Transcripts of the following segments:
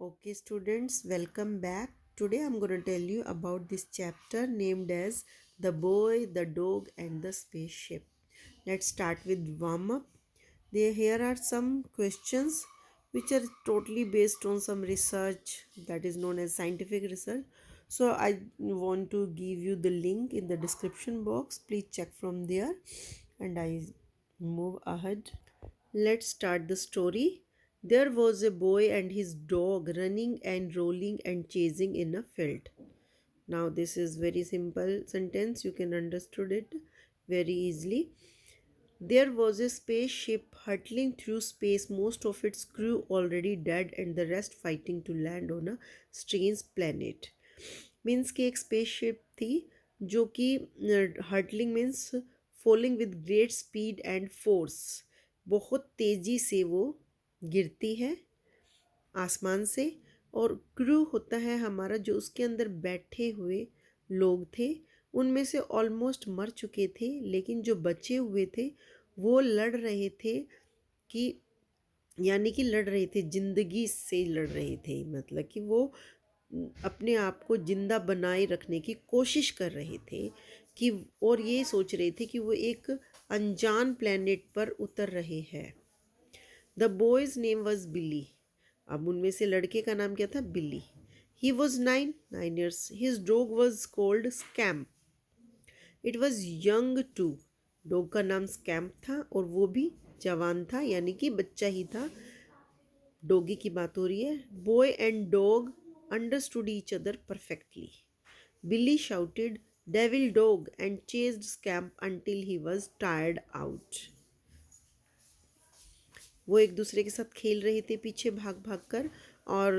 Okay, students, welcome back. Today I'm going to tell you about this chapter named as The Boy, the Dog, and the Spaceship. Let's start with warm up. Here are some questions which are totally based on some research that is known as scientific research. So, I want to give you the link in the description box. Please check from there and I move ahead. Let's start the story. There was a boy and his dog running and rolling and chasing in a field. Now this is very simple sentence. You can understood it very easily. There was a spaceship hurtling through space, most of its crew already dead and the rest fighting to land on a strange planet. Means कि एक spaceship थी जो कि hurtling means falling with great speed and force, बहुत तेज़ी से वो गिरती है आसमान से। और क्रू होता है हमारा, जो उसके अंदर बैठे हुए लोग थे उनमें से ऑलमोस्ट मर चुके थे, लेकिन जो बचे हुए थे वो लड़ रहे थे कि यानी कि लड़ रहे थे, ज़िंदगी से लड़ रहे थे, मतलब कि वो अपने आप को ज़िंदा बनाए रखने की कोशिश कर रहे थे कि, और ये सोच रहे थे कि वो एक अनजान प्लेनेट पर उतर रहे हैं। The boy's name was Billy. अब उनमें से लड़के का नाम क्या था? Billy. He was 9 years. His dog was called Scamp. It was young too. Dog का नाम स्कैम्प था और वो भी जवान था, यानी कि बच्चा ही था। डॉगी की बात हो रही है। Boy and dog understood each other perfectly. Billy shouted devil dog and chased Scamp until he was tired out. वो एक दूसरे के साथ खेल रहे थे पीछे भाग भाग कर, और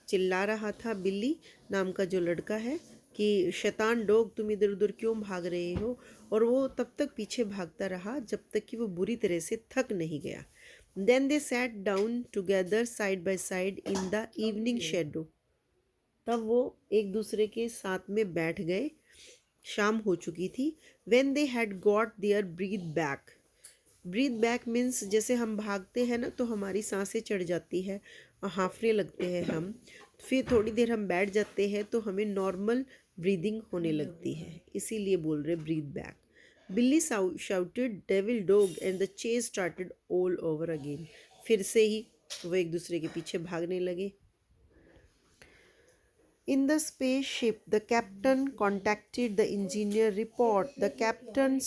चिल्ला रहा था बिल्ली नाम का जो लड़का है कि शैतान डॉग, तुम इधर उधर क्यों भाग रहे हो। और वो तब तक पीछे भागता रहा जब तक कि वो बुरी तरह से थक नहीं गया। Then they sat down together side by side in the evening shadow. तब वो एक दूसरे के साथ में बैठ गए। शाम हो चुकी थी। When they had got their breath back. Breath back means जैसे हम भागते हैं ना तो हमारी सांसें चढ़ जाती है और हांफने लगते हैं हम, फिर थोड़ी देर हम बैठ जाते हैं तो हमें नॉर्मल ब्रीदिंग होने लगती है, इसीलिए बोल रहे ब्रीथ बैक। बिल्ली shouted devil dog and the chase started all over again. फिर से ही वो एक दूसरे के पीछे भागने लगे। In the spaceship, the captain contacted the engineer report. The captain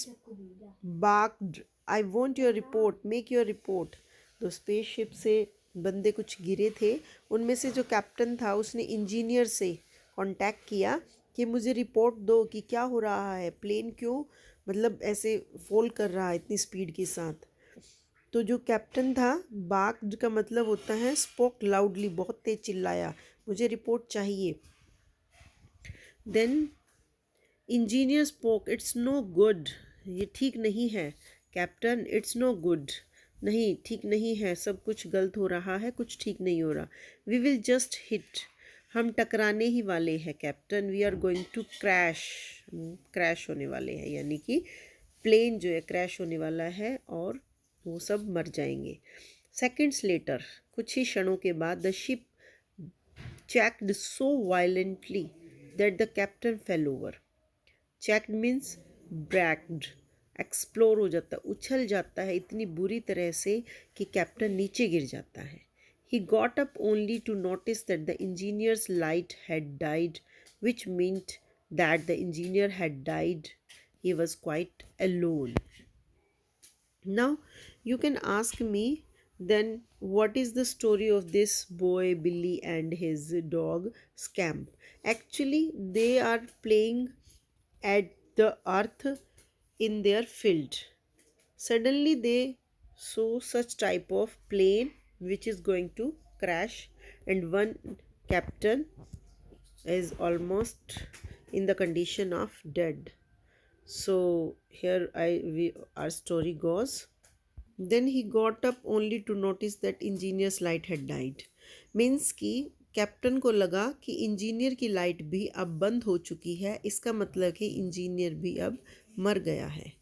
barked, I want your report, make your report. तो स्पेसशिप से बंदे कुछ गिरे थे, उनमें से जो कैप्टन था उसने इंजीनियर से कांटेक्ट किया कि मुझे रिपोर्ट दो कि क्या हो रहा है, प्लेन क्यों मतलब ऐसे फॉल कर रहा है इतनी स्पीड के साथ। तो जो कैप्टन था, बार्क्ड का मतलब होता है स्पोक लाउडली, बहुत तेज चिल्लाया, मुझे रिपोर्ट चाहिए। Then engineer spoke, it's no good, ये ठीक नहीं है। कैप्टन, इट्स नो गुड, नहीं ठीक नहीं है, सब कुछ गलत हो रहा है, कुछ ठीक नहीं हो रहा। वी विल जस्ट हिट, हम टकराने ही वाले हैं captain. We are going to crash, crash होने वाले हैं, यानी कि प्लेन जो है क्रैश होने वाला है और वो सब मर जाएंगे। सेकेंड्स लेटर, कुछ ही क्षणों के बाद, the ship checked so violently that the captain fell over. Checked means bragged. Explore हो जाता, उछल जाता है इतनी बुरी तरह से कि कैप्टन नीचे गिर जाता है। He got up only to notice that the engineer's light had died, which meant that the engineer had died. He was quite alone. Now, you can ask me, then what is the story of this boy Billy and his dog Scamp? Actually, they are playing at the earth in their field. Suddenly, they saw such type of plane which is going to crash, and one captain is almost in the condition of dead. So here our story goes. Then he got up only to notice that engineer's light had died. Means कि captain को लगा कि engineer की light भी अब बंद हो चुकी है, इसका मतलब कि इंजीनियर भी अब मर गया है।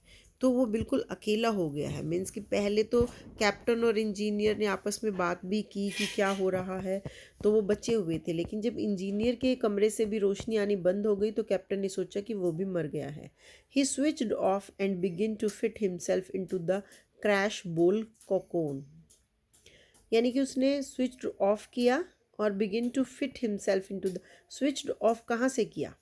तो वो बिल्कुल अकेला हो गया है। मीन्स कि पहले तो कैप्टन और इंजीनियर ने आपस में बात भी की कि क्या हो रहा है, तो वो बचे हुए थे। लेकिन जब इंजीनियर के कमरे से भी रोशनी आनी बंद हो गई तो कैप्टन ने सोचा कि वो भी मर गया है। He switched off and begin to fit himself into the crash ball cocoon. यानी कि उसने स्विच ऑफ किया और begin to fit himself into the, switched off कहाँ से किया?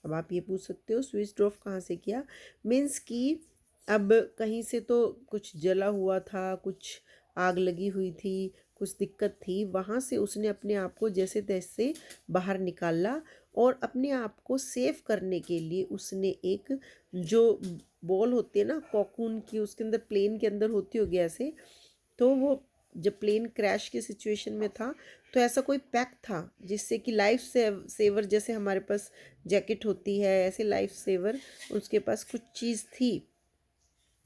अब आप ये पूछ सकते हो स्विच ऑफ कहाँ से किया। मीन्स कि अब कहीं से तो कुछ जला हुआ था, कुछ आग लगी हुई थी, कुछ दिक्कत थी, वहाँ से उसने अपने आप को जैसे तैसे बाहर निकाला और अपने आप को सेव करने के लिए उसने एक जो बॉल होती है ना कॉकून की, उसके अंदर प्लेन के अंदर होती होगी ऐसे, तो वो जब प्लेन क्रैश की सिचुएशन में था तो ऐसा कोई पैक था जिससे कि लाइफ सेवर जैसे हमारे पास जैकेट होती है ऐसे लाइफ सेवर उसके पास कुछ चीज़ थी,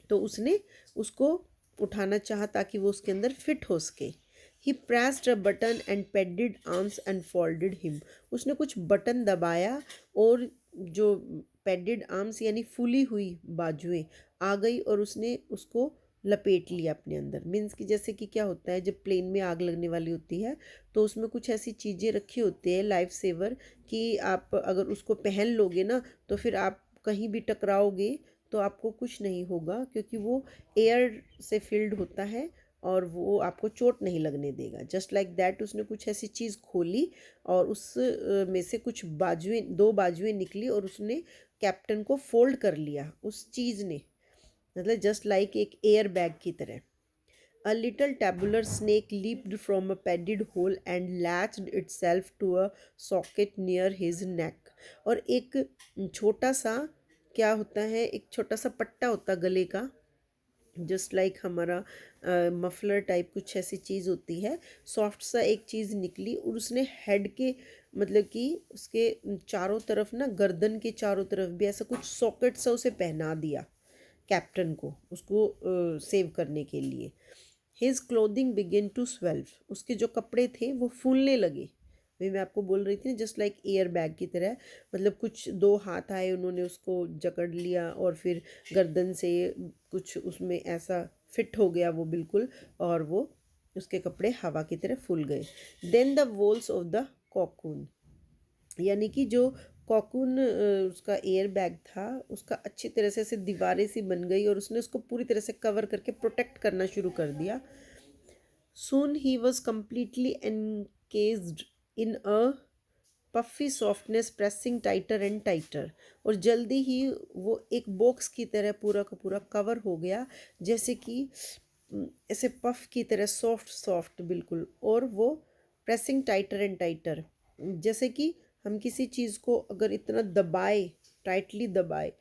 तो उसने उसको उठाना चाहा ताकि वो उसके अंदर फिट हो सके। He pressed a button and padded arms and folded him. उसने कुछ बटन दबाया और जो पैडेड आर्म्स यानी फूली हुई बाजुएं आ गई और उसने उसको लपेट लिया अपने अंदर। मीन्स कि जैसे कि क्या होता है जब प्लेन में आग लगने वाली होती है तो उसमें कुछ ऐसी चीज़ें रखी होती है लाइफ सेवर कि आप अगर उसको पहन लोगे ना तो फिर आप कहीं भी टकराओगे तो आपको कुछ नहीं होगा क्योंकि वो एयर से फिल्ड होता है और वो आपको चोट नहीं लगने देगा। जस्ट लाइक दैट उसने कुछ ऐसी चीज़ खोली और उस में से कुछ बाजुएं, दो बाजुएं निकली और उसने कैप्टन को फोल्ड कर लिया उस चीज़ ने, मतलब जस्ट लाइक एक एयर बैग की तरह। A little tabular snake leaped from a padded hole and latched itself to a socket near his neck। और एक छोटा सा क्या होता है, एक छोटा सा पट्टा होता गले का, जस्ट लाइक हमारा मफलर टाइप कुछ ऐसी चीज़ होती है, सॉफ्ट सा एक चीज़ निकली और उसने हेड के मतलब कि उसके चारों तरफ ना, गर्दन के चारों तरफ भी ऐसा कुछ सॉकेट सा उसे पहना दिया कैप्टन को, उसको सेव करने के लिए। His clothing begin to swell. उसके जो कपड़े थे वो फूलने लगे। वही मैं आपको बोल रही थी ना जस्ट लाइक एयर बैग की तरह, मतलब कुछ दो हाथ आए उन्होंने उसको जकड़ लिया और फिर गर्दन से कुछ उसमें ऐसा फिट हो गया वो बिल्कुल, और वो उसके कपड़े हवा की तरह फूल गए। Then the walls of the cocoon, यानी कि जो कॉकून उसका एयर बैग था उसका अच्छी तरह से ऐसे दीवारें सी बन गई और उसने उसको पूरी तरह से कवर करके प्रोटेक्ट करना शुरू कर दिया। Soon he was completely encased in a puffy softness pressing tighter and tighter। और जल्दी ही वो एक बॉक्स की तरह पूरा का पूरा कवर हो गया, जैसे कि ऐसे पफ की तरह सॉफ्ट सॉफ्ट बिल्कुल, और वो प्रेसिंग टाइटर एंड टाइटर, जैसे कि हम किसी चीज़ को अगर इतना दबाए, टाइटली दबाए,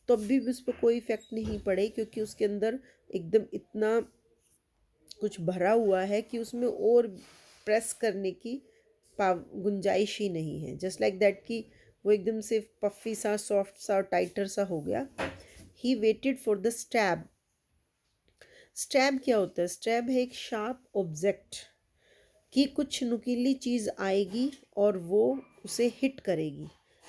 तब भी उस पर कोई इफेक्ट नहीं पड़े क्योंकि उसके अंदर एकदम इतना कुछ भरा हुआ है कि उसमें और प्रेस करने की गुंजाइश ही नहीं है। जस्ट लाइक दैट कि वो एकदम से पफी सा सॉफ्ट सा और टाइटर सा हो गया। He waited for the stab. Stab क्या होता है? स्टैब है एक शार्प ऑब्जेक्ट कि कुछ नुकीली चीज़ आएगी और वो उसे हिट करेगी।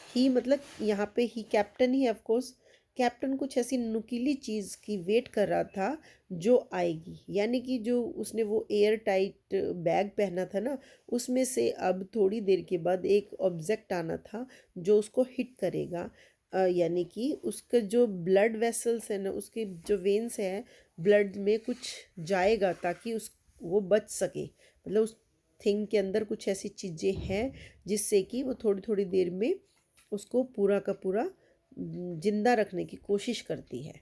ही मतलब यहाँ पे ही कैप्टन ही, ऑफ कोर्स कैप्टन कुछ ऐसी नुकीली चीज़ की वेट कर रहा था जो आएगी, यानी कि जो उसने वो एयर टाइट बैग पहना था ना, उसमें से अब थोड़ी देर के बाद एक ऑब्जेक्ट आना था जो उसको हिट करेगा। यानी कि उसका जो ब्लड वेसल्स है ना, उसके जो वेन्स हैं, ब्लड में कुछ जाएगा ताकि उस वो बच सके। मतलब उस थिंग के अंदर कुछ ऐसी चीज़ें हैं जिससे कि वो थोड़ी थोड़ी देर में उसको पूरा का पूरा जिंदा रखने की कोशिश करती है।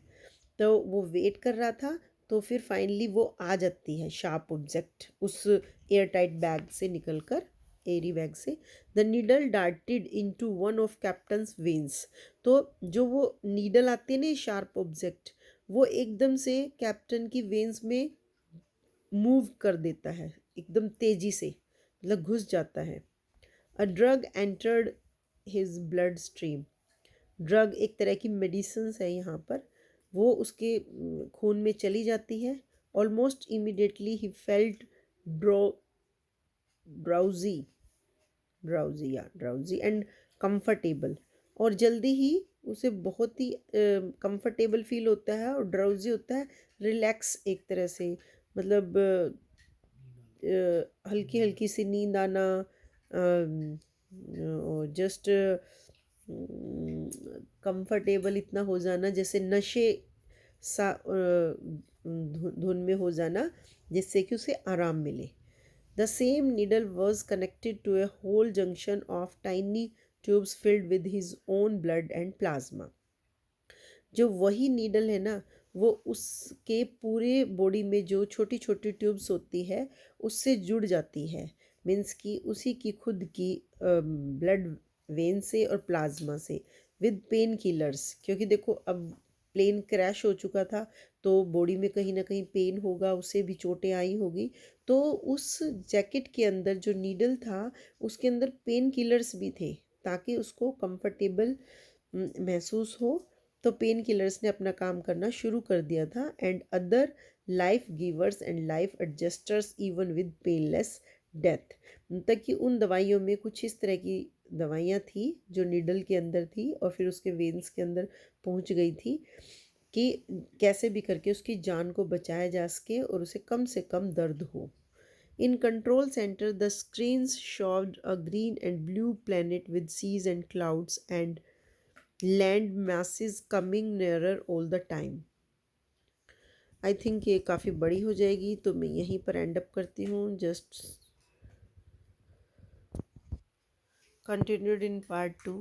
तो वो वेट कर रहा था, तो फिर फाइनली वो आ जाती है शार्प ऑब्जेक्ट उस एयर टाइट बैग से निकल कर, एरी बैग से। The needle darted into one of captain's veins. तो जो वो नीडल आती है ना शार्प ऑब्जेक्ट, वो एकदम से कैप्टन की वेन्स में मूव कर देता है एकदम तेजी से, मतलब घुस जाता है। A drug entered his blood stream. Drug एक तरह की मेडिसिन है यहाँ पर, वो उसके खून में चली जाती है। ऑलमोस्ट इमिडिएटली ही फेल्ट ड्रो ड्राउजी ड्राउजी या ड्राउजी एंड कंफर्टेबल। और जल्दी ही उसे बहुत ही कंफर्टेबल फील होता है और ड्राउजी होता है, रिलैक्स एक तरह से, मतलब हल्की हल्की सी नींद आना, जस्ट कंफर्टेबल इतना हो जाना जैसे नशे सा धुन में हो जाना, जिससे कि उसे आराम मिले. The same needle was connected to a whole junction of tiny tubes filled with his own blood and plasma. जो वही नीडल है ना, वो उसके पूरे बॉडी में जो छोटी छोटी ट्यूब्स होती है उससे जुड़ जाती है. मीन्स कि उसी की खुद की ब्लड वेन से और प्लाज्मा से, विद पेन किलर्स. क्योंकि देखो अब प्लेन क्रैश हो चुका था, तो बॉडी में कहीं ना कहीं पेन होगा, उसे भी चोटें आई होगी. तो उस जैकेट के अंदर जो नीडल था उसके अंदर पेन किलर्स भी थे, ताकि उसको कंफर्टेबल महसूस हो. तो पेन किलर्स ने अपना काम करना शुरू कर दिया था, and other life givers and life adjusters even with painless death. तक कि उन दवाइयों में कुछ इस तरह की दवाइयाँ थी जो निडल के अंदर थी और फिर उसके वेन्स के अंदर पहुंच गई थी, कि कैसे भी करके उसकी जान को बचाया जा सके और उसे कम से कम दर्द हो. In control center, the screens showed a green and blue planet with seas and clouds and land masses coming nearer all the time. I think ये काफ़ी बड़ी हो जाएगी, तो मैं यहीं पर एंड अप करती हूँ. Just continued in part 2.